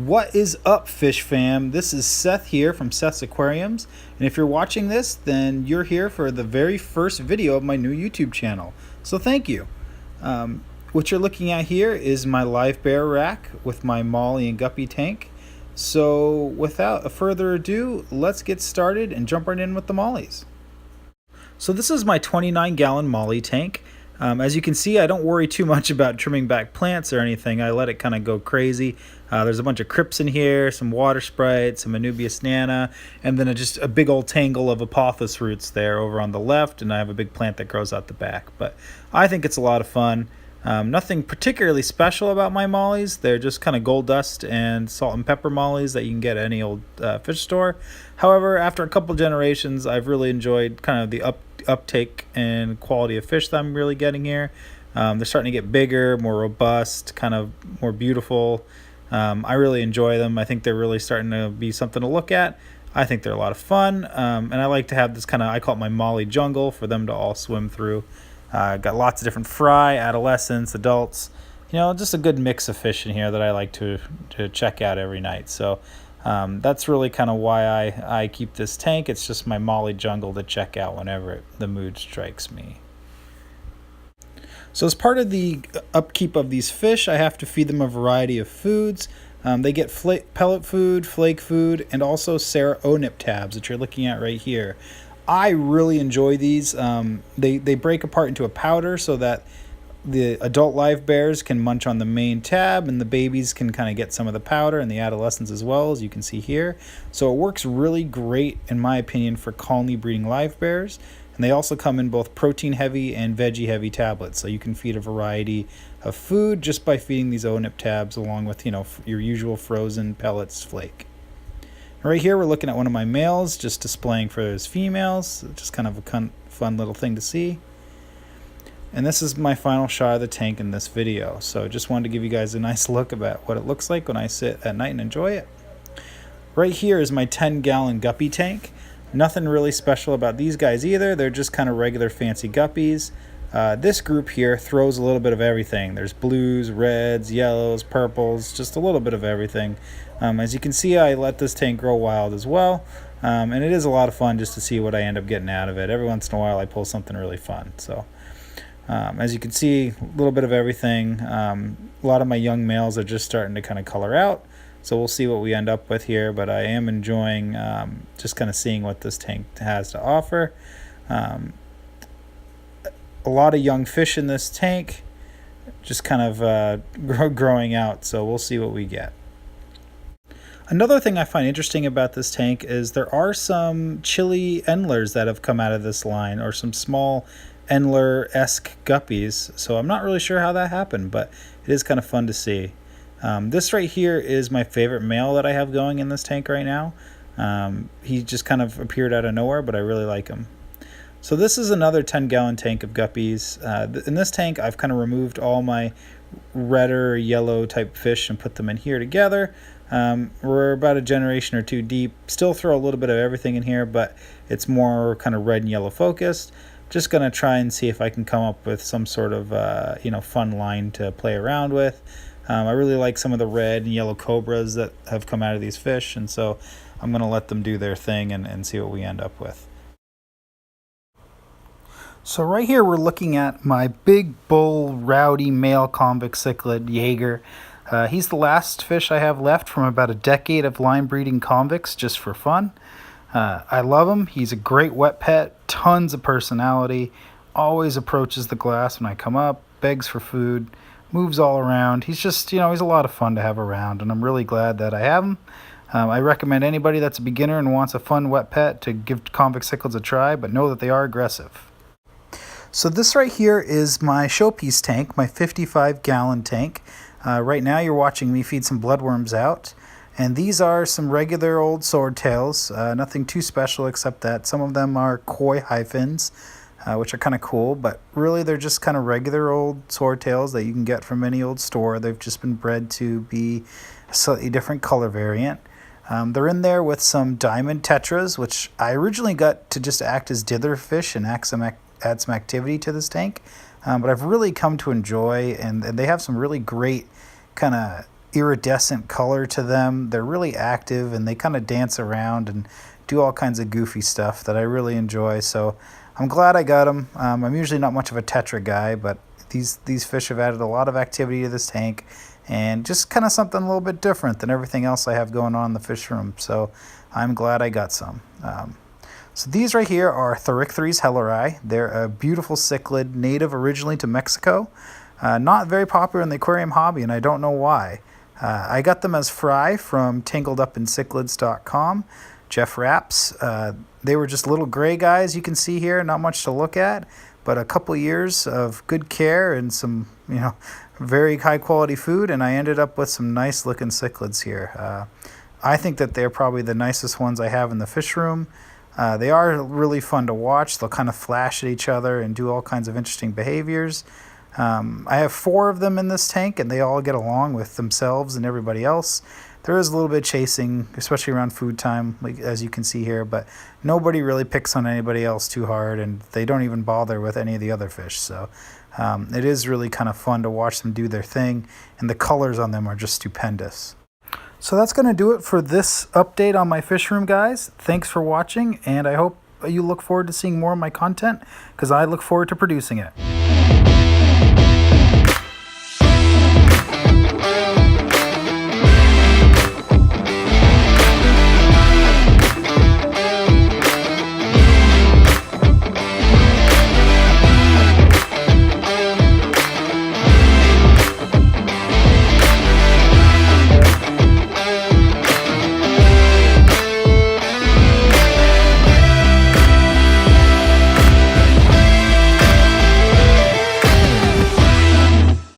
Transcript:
What is up, fish fam? This is Seth here from Seth's Aquariums, and if you're watching this, then you're here for the very first video of my new YouTube channel, so thank you. What you're looking at here is my live bear rack with my molly and guppy tank. So without further ado, let's get started and jump right in with the mollies. So this is my 29-gallon molly tank. As you can see, I don't worry too much about trimming back plants or anything. I let it kind of go crazy. There's a bunch of crypts in here, some water sprites, some Anubias nana, and then just a big old tangle of apothis roots there over on the left, and I have a big plant that grows out the back. But I think it's a lot of fun. Nothing particularly special about my mollies. They're just kind of gold dust and salt and pepper mollies that you can get at any old fish store. However, after a couple generations, I've really enjoyed kind of the uptake and quality of fish that I'm really getting here. They're starting to get bigger, more robust, kind of more beautiful. I really enjoy them. I think they're really starting to be something to look at. I think they're a lot of fun, and I like to have this kind of, I call it my molly jungle, for them to all swim through. Got lots of different fry, adolescents, adults, just a good mix of fish in here that I like to check out every night. So that's really kind of why I keep this tank. It's just my molly jungle to check out whenever the mood strikes me. So as part of the upkeep of these fish, I have to feed them a variety of foods. They get pellet food, flake food, and also Sarah O-Nip tabs that you're looking at right here. I really enjoy these. They break apart into a powder so that the adult live bears can munch on the main tab, and the babies can kind of get some of the powder, and the adolescents as well, as you can see here. So it works really great, in my opinion, for colony breeding live bears. And they also come in both protein heavy and veggie heavy tablets, so you can feed a variety of food just by feeding these O-Nip tabs along with your usual frozen pellets flake. Right here we're looking at one of my males, just displaying for his females. Just kind of a fun little thing to see. And this is my final shot of the tank in this video. So just wanted to give you guys a nice look about what it looks like when I sit at night and enjoy it. Right here is my 10-gallon guppy tank. Nothing really special about these guys either. They're just kind of regular fancy guppies. This group here throws a little bit of everything. There's blues, reds, yellows, purples, just a little bit of everything. As you can see, I let this tank grow wild as well. And it is a lot of fun just to see what I end up getting out of it. Every once in a while I pull something really fun. So as you can see, a little bit of everything. A lot of my young males are just starting to kind of color out. So we'll see what we end up with here, but I am enjoying just kind of seeing what this tank has to offer. A lot of young fish in this tank, just kind of growing out, so we'll see what we get. Another thing I find interesting about this tank is there are some chili endlers that have come out of this line, or some small endler-esque guppies, so I'm not really sure how that happened, but it is kind of fun to see. This right here is my favorite male that I have going in this tank right now. He just kind of appeared out of nowhere, but I really like him. So this is another 10-gallon tank of guppies. In this tank, I've kind of removed all my redder yellow type fish and put them in here together. We're about a generation or two deep. Still throw a little bit of everything in here, but it's more kind of red and yellow focused. Just going to try and see if I can come up with some sort of fun line to play around with. I really like some of the red and yellow cobras that have come out of these fish, and so I'm going to let them do their thing and see what we end up with. So right here we're looking at my big bull rowdy male convict cichlid, Jaeger. He's the last fish I have left from about a decade of line breeding convicts just for fun. I love him. He's a great wet pet, tons of personality, always approaches the glass when I come up, begs for food, moves all around. He's just, he's a lot of fun to have around, and I'm really glad that I have him. I recommend anybody that's a beginner and wants a fun wet pet to give convict cichlids a try, but know that they are aggressive. So this right here is my showpiece tank, my 55-gallon tank. Right now you're watching me feed some bloodworms out. And these are some regular old swordtails, nothing too special except that some of them are koi hyphens, which are kind of cool, but really they're just kind of regular old swordtails that you can get from any old store. They've just been bred to be a slightly different color variant. They're in there with some diamond tetras, which I originally got to just act as dither fish and add some activity to this tank, but I've really come to enjoy, and they have some really great kind of iridescent color to them. They're really active and they kind of dance around and do all kinds of goofy stuff that I really enjoy. So I'm glad I got them. I'm usually not much of a tetra guy, but these fish have added a lot of activity to this tank and just kind of something a little bit different than everything else I have going on in the fish room. So I'm glad I got some. So these right here are Thoricthyres helleri. They're a beautiful cichlid, native originally to Mexico. Not very popular in the aquarium hobby, and I don't know why. I got them as fry from tangledupincichlids.com. Jeff Rapps. They were just little gray guys you can see here, not much to look at, but a couple years of good care and some, very high quality food, and I ended up with some nice looking cichlids here. I think that they're probably the nicest ones I have in the fish room. They are really fun to watch. They'll kind of flash at each other and do all kinds of interesting behaviors. I have 4 of them in this tank, and they all get along with themselves and everybody else. There is a little bit of chasing, especially around food time, like as you can see here, but nobody really picks on anybody else too hard, and they don't even bother with any of the other fish. So it is really kind of fun to watch them do their thing, and the colors on them are just stupendous. So that's going to do it for this update on my fish room, guys. Thanks for watching, and I hope you look forward to seeing more of my content, because I look forward to producing it.